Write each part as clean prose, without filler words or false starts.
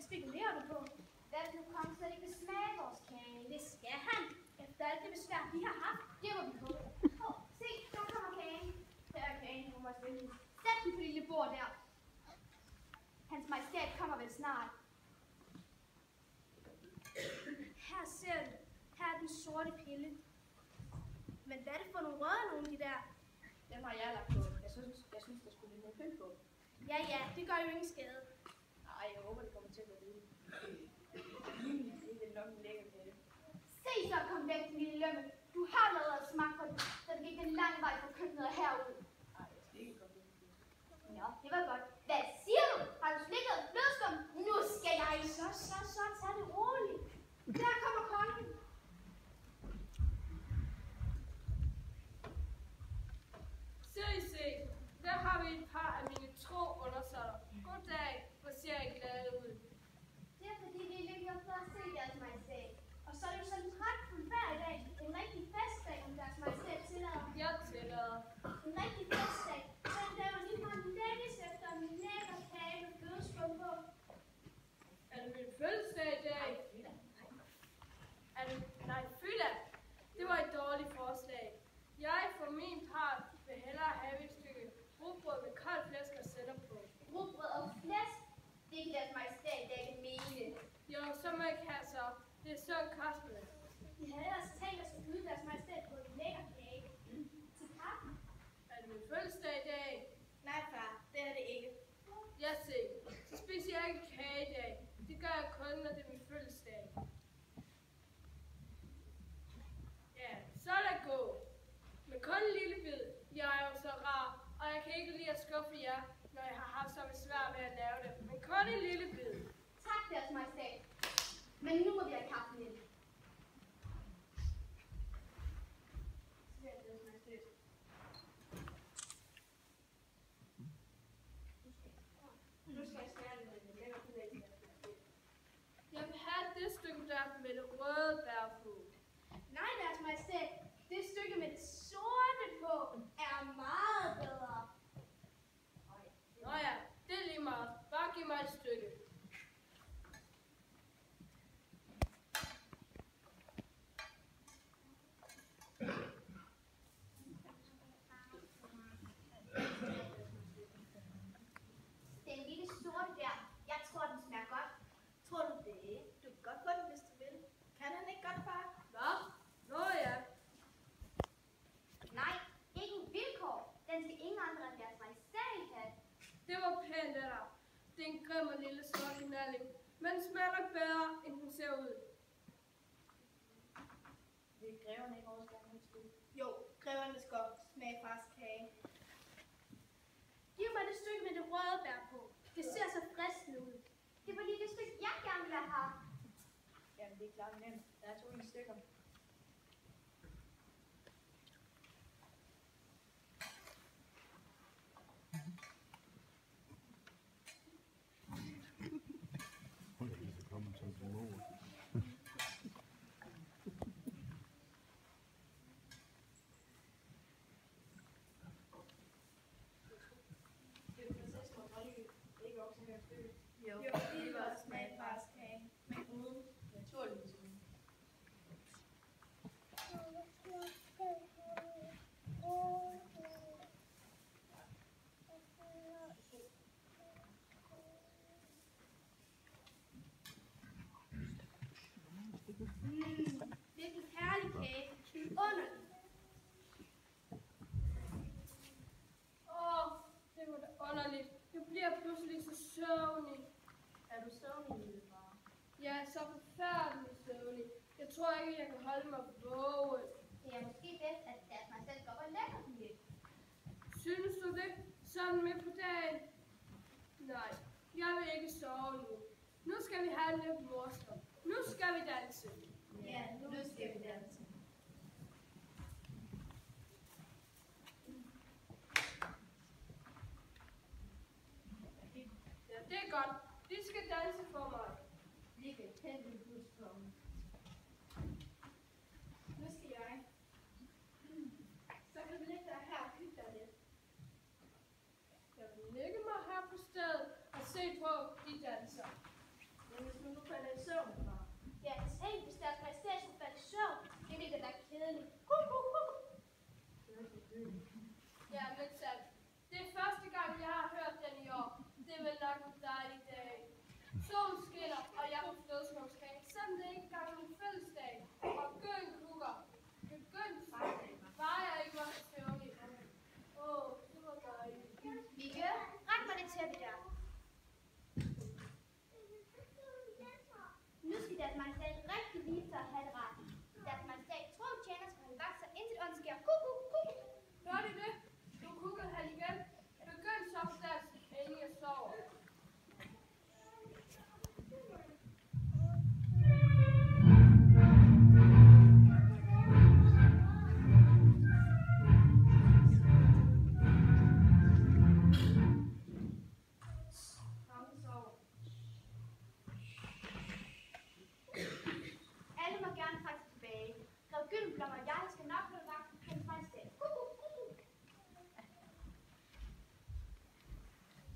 spekulerer du på? Hvad vil du komme slet ikke vil smage vores kage? Det skal han. Efter alt det besvær, vi har haft, det må vi på. Se, der kommer kagen. Her er kagen, du må spille. Sæt den på lille bord der. Hans Majestæt kommer vel snart. Her ser du. Her er den sorte pille. Men hvad er det for nogle røde nogle, de der? Dem har jeg lagt på. Jeg synes der skulle lidt mere pynt på. Ja, det gør jo ingen skade. Nej, jeg håber, det kommer til at gå det. Det er nok en lækker kage. Se så, kom væk, din lille lømme. Du har noget at smage på den, så det gik en lang vej fra køkkenet og herud. Nej, jeg skal ikke komme væk. Nå, det var godt. Hvad siger du? Har du slikket flødeskum? Nu skal jeg. Så, tag det roligt. Der kommer kongen. Se, der har vi et par af mine tro undersåtter. Goddag, hvor ser I glade ud. Det er fordi, vi er lykkelige for at se deres majestæt. Og så er det jo sådan pragtfuldt hver dag. En rigtig festdag, om deres majestæt tillader. Jeg tillader. En rigtig festdag. Den der var lige frem længes efter en lækker kage med flødeskum på. Er det min fødselsdag i dag? Nej, fylda. Det var et dårligt forslag. Jeg for min part vil hellere have et stykke rugbrød med koldt flæsk og sætter på. Rugbrød og flæsk? Det kan deres majestæt ikke mene. Jo, så må jeg have så. Det er sund kost med. Vi havde ellers tænkt os at byde deres majestæt på en lækker kage. Til kaffen. Er det min fødselsdag i dag? Nej, far. Det er det ikke. Jeg ser. Så spiser jeg ikke kage i dag. Det gør jeg kun, når det er min fødselsdag. Ja, så lad gå. Men kun en lille bid. Jeg er jo så rar, og jeg kan ikke lide at skuffe jer, når jeg har haft så besvær med at lave det. Men kun en lille bid. Tak, deres majestæt. Men nu må vi have kaffen ind. Nu skal jeg snære det med en lækker pille. Jeg vil have det stykke der med det røde bær på. Nej, deres majestæt. Det stykke med det sorte på er meget bedre. Nå ja, det er lige meget. Bare giv mig et stykke. Den lille sorte der, jeg tror, den smager godt. Tror du det? Du kan godt få den, hvis du vil. Kan han ikke godt, far? Hvad? Nå ja. Nej, ikke en vilkår. Den skal ingen andre end deres majestæt have. Det var pænt af dig. Det er en grim og lille sort knalling, men den smager nok bedre, end den ser ud. Det er greverne ikke også gerne et stykke. Jo, greverne skal smage fars kage. Giv mig det stykke med det røde bær på. Det ser så fristende ud. Det var lige det stykke, jeg gerne ville have haft. Jamen, det er klart nemt. Der er 2 stykker. Jo, det vil også smage fars kage. Men uden. Naturligvis. Virkelig herlig kage. Underlig. Det var da underligt. Jeg bliver pludselig så søvnig. Er du søvnig, lille far? Jeg er så forfærdelig søvnig. Jeg tror ikke, jeg kan holde mig vågen. Det er måske bedst, at deres majestæt går op og lægger den lidt. Synes du det? Sådan midt på dagen? Nej, jeg vil ikke sove nu. Nu skal vi have lidt morsom. Nu skal vi danse. Ja, nu skal vi danse. Ja, det er godt. De skal danse for mig. Vi kan tænde en budskomme. Nu skal jeg. Så kan du ligge dig her og hygge dig lidt. Jeg vil lægge mig her på stedet og se på, de danser. Jamen, det da kedeligt. Ja, men sandt. Det er første gang, jeg har hørt den i år. Det er vel nok en dejlig dag. Solen skinner, og jeg har flødeskumskage. Selvom det ikke engang er min fødselsdag. Og gøen kukker. Begyndt var jeg ikke var så søvnig. Det var dejligt. Vigge, ræk mig det tæppe der. Nu skal deres majestæt rigtig vise sig at have det ret. Deres majestæt tror tjener skal holde vagt sig indtil ånden sker. Hørte I det? Nu kukkede han igen. Begynd så plads, inden jeg sover. Alle må gerne trække sig tilbage. Grev Gyldenblom og jeg skal nok holde vagt for hans majestæt.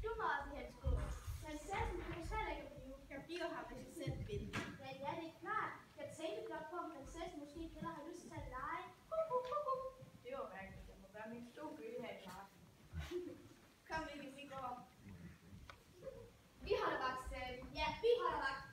Du må også helst gå. Prinsessen kan selv ikke blive. Jeg bliver her, hvis jeg selv vil. Ja, det er klart. Jeg tænkte blot på, om prinsessen måske hellere har lyst til at lege. Det var rigtigt. Det må være min store gøge her i parken. Kom, Vigge, vi går. Vi holder vagt stadig. Ja, vi holder vagt.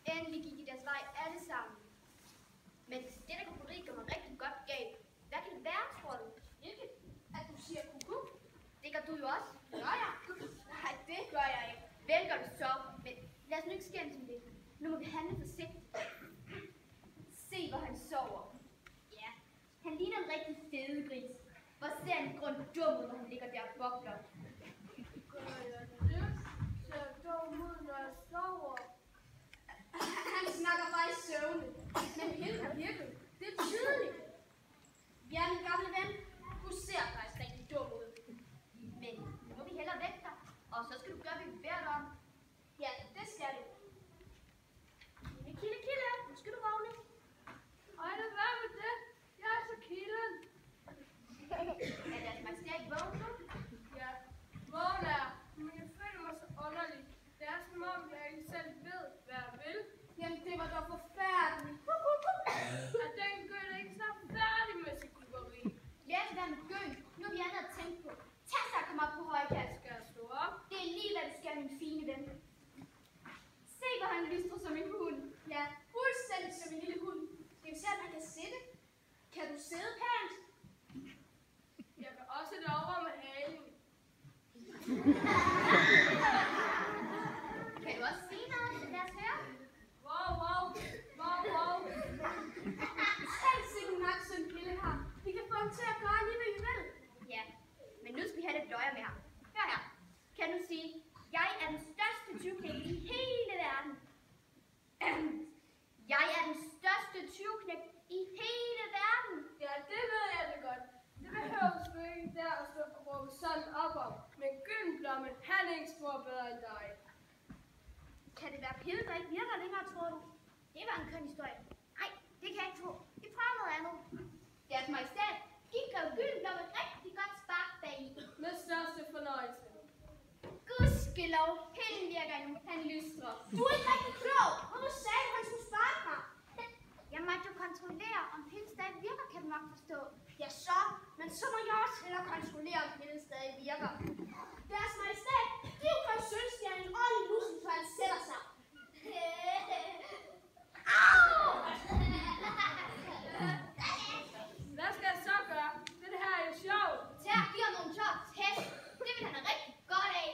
Endelig gik de deres vej alle sammen. Men det der kukkeri gør mig rigtig godt galt. Hvad kan det være, tror du? Hvilket? At du siger kukuk? Det gør du jo også. Gør jeg? Nej, det gør jeg ikke. Vel gør du så, men lad os nu ikke skændes om det. Nu må vi handle forsigtigt. Se, hvor han sover. Ja, han ligner en rigtig fedegris. Hvor ser han i grund dum ud, når han ligger der og bobler. Gør jeg det? Ser dum ud, når jeg sover. Han snakker bare i søvne. Men Hilde har virket. Det er tydeligt. Ja, min gamle ven. Du ser faktisk rigtig dum ud. Men nu må vi hellere væk dig. Og så skal du gøre, hvad vi beder dig om. Ja, det skal du. Kilde, nu skal du vågne. Ej, hvad med det? Jeg er så kilden. Er deres majestæt vågen nu? Ja, vågen er. Men jeg føler mig så underlig. Det er som om, jeg ikke selv ved, hvad jeg vil. Jamen, det var da forfærdeligt. Er den gøn ikke så færdig med sit kukkeri? Lad os være med gøn. Nu er vi andet at tænke på. Tag så og kom op på højkast. Skal jeg stå op? Det er lige, hvad du skal, min fine ven. Se, hvor han lystrer som en hund. Ja, fuldstændig som en lille hund. Skal vi se, om han kan sidde? Kan du sidde pænt? Jeg kan også derovre med halen. Kan du også sige noget? Lad os høre. Wow. Selv sikkert nok, sådan en lille her. Vi kan få ham til at gøre lige, hvad vi vil. Ja, men nu skal vi have lidt løjer med ham. Hør her. Kan du sige, jeg er den største tyvknægt i hele verden. Jeg er den største tyvknægt i hele verden. Ja, det ved jeg det godt. Det behøver du ikke der at stå og råbe sådan op om. Men Gyldenblomme, han er ikke spor bedre end dig. Kan det være pille, der ikke virker længere, tror du? Det var en køn historie. Nej, det kan jeg ikke tro. Vi prøver noget andet. Deres majestæt, de gav Gyldenblomme rigtig godt spark bagi. Med største fornøjelse. Gudskelov, pillen virker endnu. Han lystrer. Du er ikke rigtig klog. Og du sagde, at han skulle sparke mig. Jeg måtte jo kontrollere, om pillen stadig virker, kan du nok forstå. Ja, så. Men så må jeg også hellere kontrollere, om pillen stadig virker. Deres majestæt, de er jo kun sølvstjernen og i musen, så han sætter sig. Au! Hvad skal jeg så gøre? Det her er jo sjovt. Tag og giv ham nogle tør tæsk. Det vil han have rigtig godt af.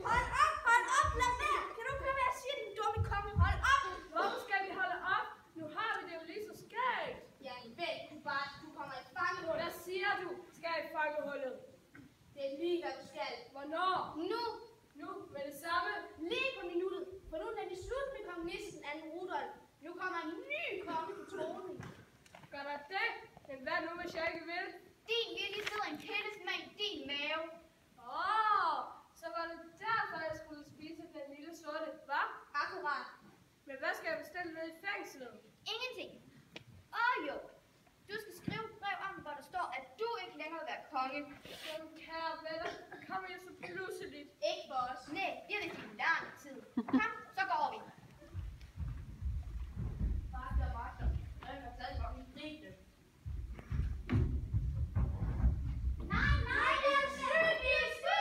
Hold op, lad være. Kan du ikke høre, hvad jeg siger, din dumme konge? Hold op. Hvorfor skal vi holde op? Nu har vi det jo lige så skægt. Ja, vel, du kommer i fangehullet. Hvad siger du? Skal i fangehullet? Det er lige konge. Men kære venner, kommer jeg så pludseligt. Ikke for os. Nej, det er det for lang tid. Kom, så går vi. Vagter. Jeg har taget godt en gribte. Nej, det er sygt, det er sygt.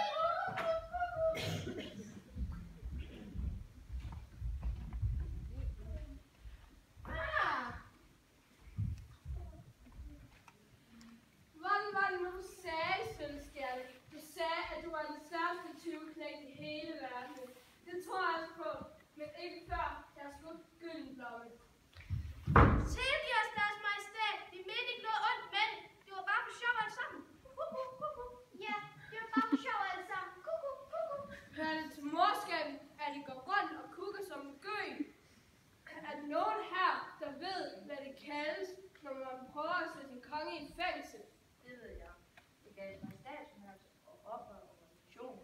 Hvordan var det nu, du sagde, Sølvskjerne? Du sagde, at du var den største tyveknægt i hele verden. Det tror jeg også på, men ikke før jeg slog Gyldenblomme. Tilgiv os, deres majestæt. Vi mente ikke noget ondt med det. Det var bare for sjov alt sammen. Ja, det var bare for sjov alle sammen. Hører det til morskaben, at I går rundt og kukker som en gøg? Er der nogen her, der ved, hvad det kaldes, når man prøver at sætte sin konge i fængsel? Det ved jeg. Det gav mig statshørelse og oprør og revolution.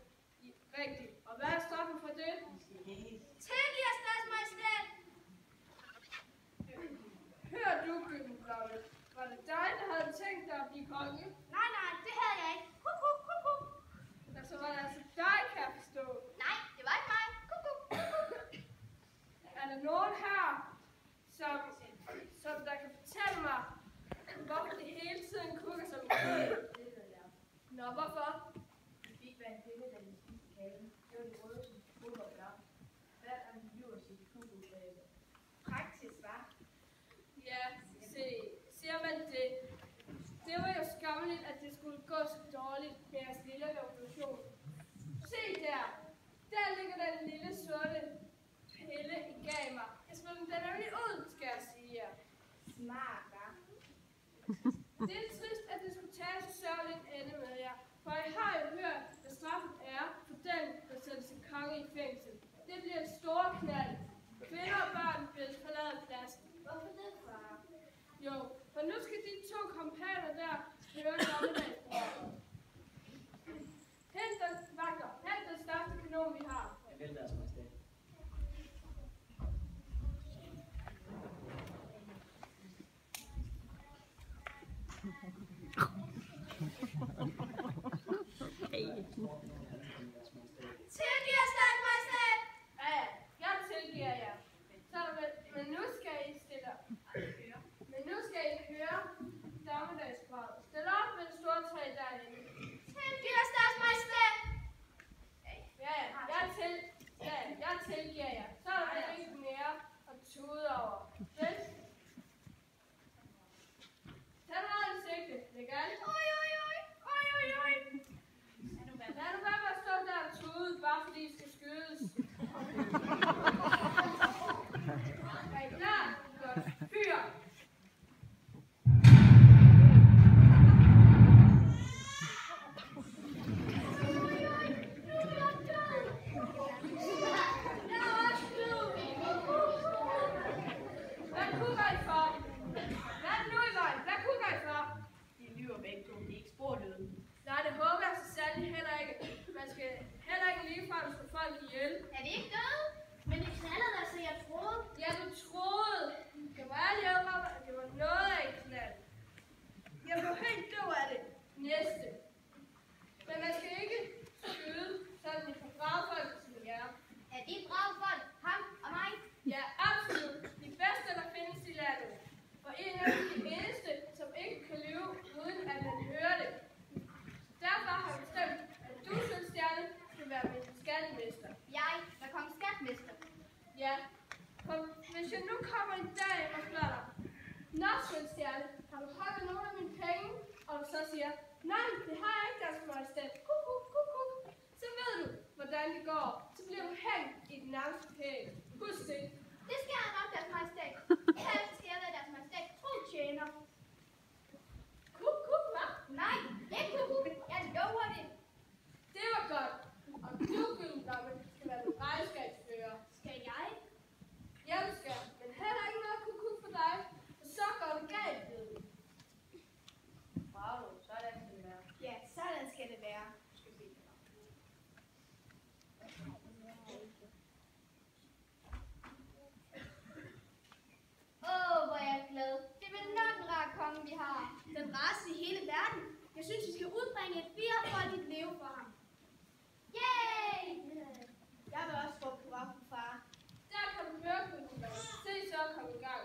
Rigtigt. Og hvad er straffen for det? Vi skal hænges. Tilgiv os, deres majestæt. Hør du, Gyldenblomme. Var det dig, der havde tænkt dig at blive konge? Nej, det havde jeg ikke. Altså var det altså dig, kan jeg forstå. Nej, det var ikke mig. Er der nogen her, som der kan fortælle mig, hvorfor det hele tiden kukker som en gøg? Det ved jeg. Nå, hvorfor? Vi fik hver en pille, da vi spiste kagen. Det var de røde, som skulle og blå. Hver gang vi lyver sit kugelbæbe. Praktisk, hva'? Ja, siger man det. Det var jo skammeligt, at det skulle gå så dårligt med jeres lille revolution. Se der! Der ligger den lille sorte pille, I gav mig. Jeg smed den nemlig ud, skal jeg sige jer. Smart, hva'? Det er trist, at det skulle tage så sørgeligt ende med jer. For I har jo hørt, hvad straffen er for den, der sætter sin konge i fængsel. Det bliver et stort knald. Kvinder og børn vil forlade pladsen. Hvorfor det, far? Jo, for nu skal de to kompaner der høre dommedagsbrød. Hent den, vagter. Hent den største kanon, vi har. Jeg vil deres majestæt. Tilgiv os, deres majestæt. Ja, jeg tilgiver jer. Men nu skal I høre dommedagsbrød. Stil op med det store træ derinde. Tilgiv os, deres majestæt. Jeg tilgiver jer. Så er der ikke mere at tude over. Vel? Tag nu meget i sigte. Læg alt. Oj. Lad nu være med at stå der og tude, bare fordi I skal skydes. Er I klar? Godt. Fyr! Hvad kukker I for? Hvad er det nu, I var? Hvad kukker I for? De lyver begge to. De er ikke sporlyde. Nej, det håber jeg så sandelig heller ikke. Man skal heller ikke ligefrem slå folk ihjel. Er det ikke døde? Men det knaldede der, så jeg troede. Ja, du troede. Det var ærlig om, at det var noget af et knald. Jeg blev helt døv af det. Næste. Men man skal ikke skyde, sådan de får brave folk som jer. Er de brave folk? Ham og mig? Ja, absolut. De bedste, der findes i landet. Og en af de eneste, som ikke kan lyve, uden at man hører det. Derfor har vi bestemt, at du, Sølvstjerne, skal være min skattemester. Jeg var kong skatmester. Ja, for hvis jeg nu kommer en dag og spørger dig, nå, Sølvstjerne, har du holdt nogle af mine penge? Og du så siger, nej, det har jeg ikke, deres majestæt. Kuk. Så ved du, hvordan det går. Så bliver du hængt i den nærmeste pæk. Husk det. Det skal jeg nok, deres majestæt. Her skal jeg være deres majestæt. Tro tjener. Kuk, hva'? Nej, ikke kuk. Jeg lover det. Det var godt. Og du, Gyldenblomme, skal være den regnskabsfører. Skal jeg? Ja, du skal. Men heller ikke noget kuk for dig. For så går det galt, ved du. Bravo, sådan skal det være. Ja, sådan skal det være. Hvor er jeg glad. Det er vel nok en rar konge, vi har. Den rareste i hele verden. Jeg synes, vi skal udbringe et firefoldigt leve for ham. Yay! Jeg vil også råbe hurra for far. Der kan du høre, Kukuba. Se så, kom i gang.